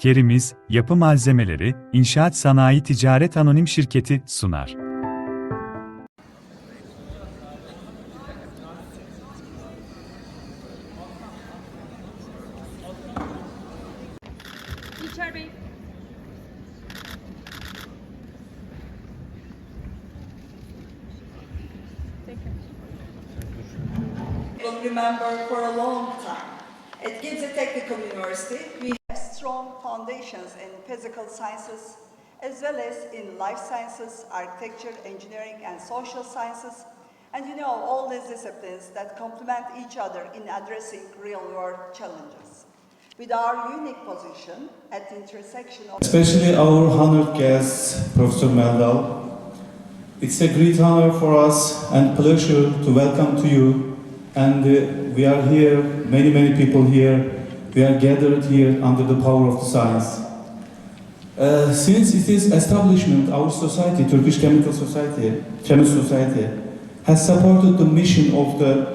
Kerimiz, Yapı Malzemeleri, İnşaat Sanayi Ticaret Anonim Şirketi sunar. İlker Bey. Will remember for a long time. At Gebze Teknik Üniversitesi, we have strong foundations in physical sciences, as well as in life sciences, architecture, engineering, and social sciences. And you know, all these disciplines that complement each other in addressing real-world challenges. With our unique position at the intersection of... Especially our honored guest, Professor Meldal. It's a great honor for us and pleasure to welcome to you. And we are here, many people here. We are gathered here under the power of the science. Since its establishment, our society, Turkish Chemical Society, Chemist Society, has supported the mission of the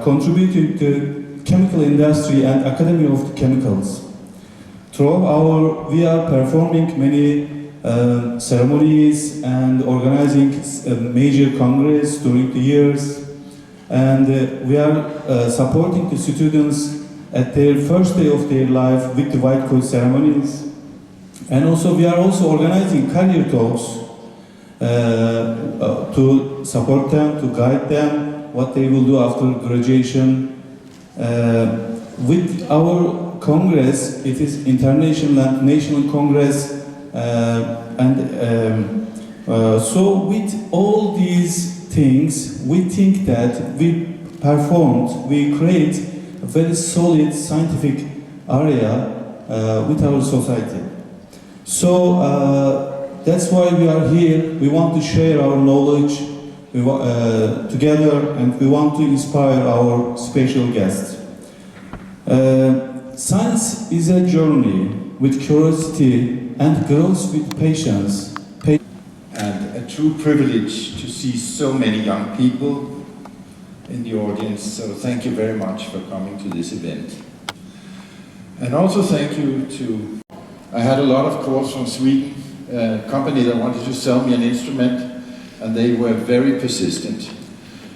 contributing to chemical industry and Academy of the Chemicals. We are performing many ceremonies and organizing major congress during the years. And we are supporting the students at their first day of their life with the white coat ceremonies. And also we are also organizing career talks to support them, to guide them, what they will do after graduation. With our Congress, it is international and national Congress, so with all these things, we think that we create a very solid scientific area with our society. So that's why we are here. We want to share our knowledge together, and we want to inspire our special guests. Science is a journey with curiosity and grows with patience. And a true privilege to see so many young people in the audience, so thank you very much for coming to this event. And also thank you to, I had a lot of calls from Sweden, a company that wanted to sell me an instrument, and they were very persistent.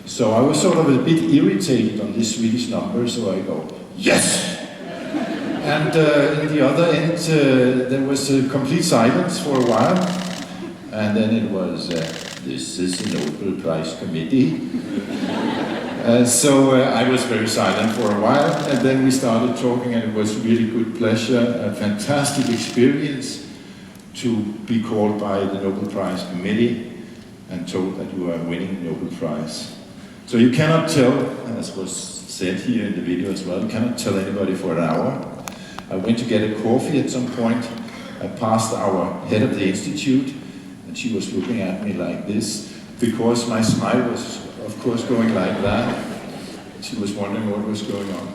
So I was sort of a bit irritated on this Swedish number, so I go, yes! And in the other end, there was a complete silence for a while. And then it was, this is the Nobel Prize Committee. So I was very silent for a while, and then we started talking, and it was really good pleasure, a fantastic experience to be called by the Nobel Prize Committee and told that you are winning the Nobel Prize. So you cannot tell, as was said here in the video as well, you cannot tell anybody for an hour. I went to get a coffee at some point. I passed our head of the institute, and she was looking at me like this, because my smile was, of course, going like that. She was wondering what was going on.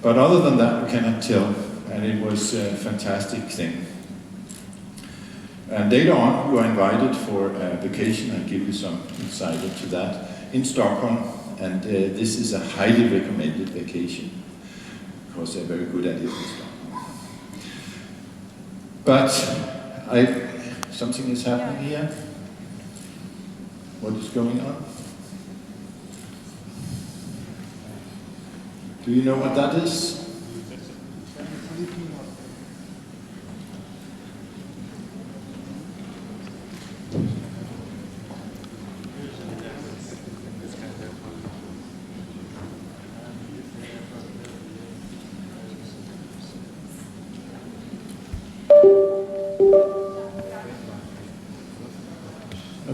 But other than that, we cannot tell, and it was a fantastic thing. And later on, you are invited for a vacation. I'll give you some insight into that in Stockholm, and this is a highly recommended vacation, because they're very good at it in Stockholm. But something is happening here. What is going on? Do you know what that is?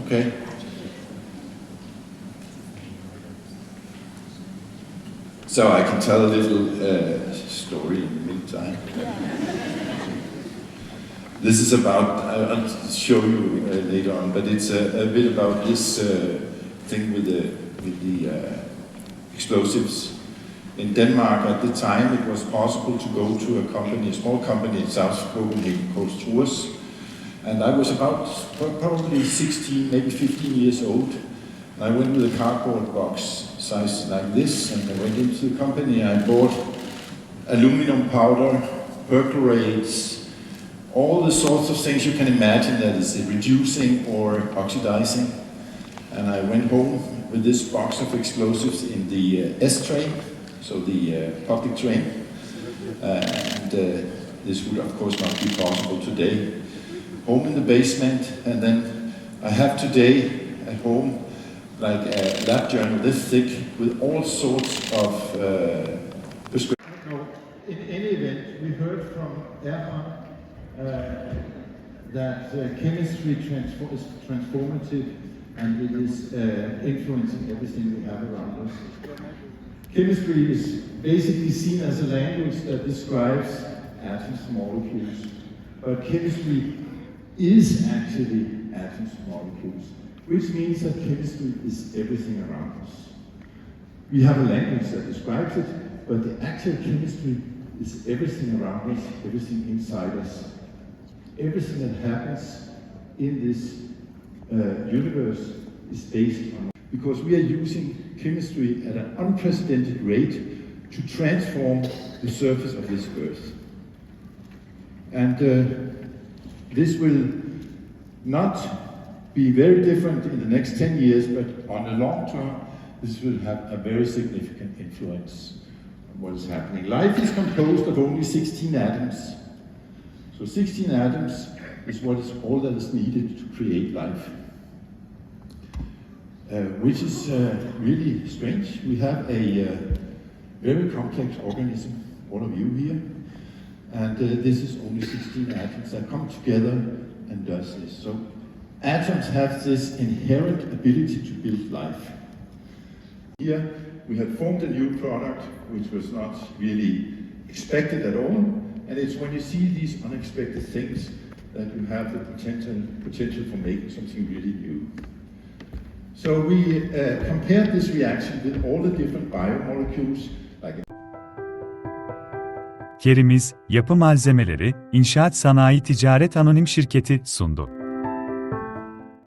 Okay. So I can tell a little story in the meantime. This is about, I'll show you later on, but it's a bit about this thing with the explosives. In Denmark at the time, it was possible to go to a company, a small company in South Copenhagen called Struers. And I was about probably 16, maybe 15 years old. And I went with a cardboard box size like this, and I went into the company. I bought aluminum powder, perchlorates, all the sorts of things you can imagine that is reducing or oxidizing. And I went home with this box of explosives in the S train, so the public train. This would of course not be possible today. Home in the basement, and then I have today at home like a lab journal this thick with all sorts of prescriptions. No, in any event, we heard from Erhan that chemistry is transformative and it is influencing everything we have around us. Chemistry is basically seen as a language that describes atoms and molecules, but chemistry is actually atoms and molecules, which means that chemistry is everything around us. We have a language that describes it, but the actual chemistry is everything around us, everything inside us. Everything that happens in this universe is based on, because we are using chemistry at an unprecedented rate to transform the surface of this earth. And this will not be very different in the next 10 years, but on the long term, this will have a very significant influence on what is happening. Life is composed of only 16 atoms. So 16 atoms is what is all that is needed to create life. Which is really strange. We have a very complex organism, all of you here, and this is only 16 atoms that come together and does this. So atoms have this inherent ability to build life. Here we have formed a new product which was not really expected at all, and it's when you see these unexpected things that you have the potential for making something really new. So we compared this reaction with all the different biomolecules, like Kerimiz, Yapı Malzemeleri, İnşaat Sanayi Ticaret Anonim Şirketi sundu.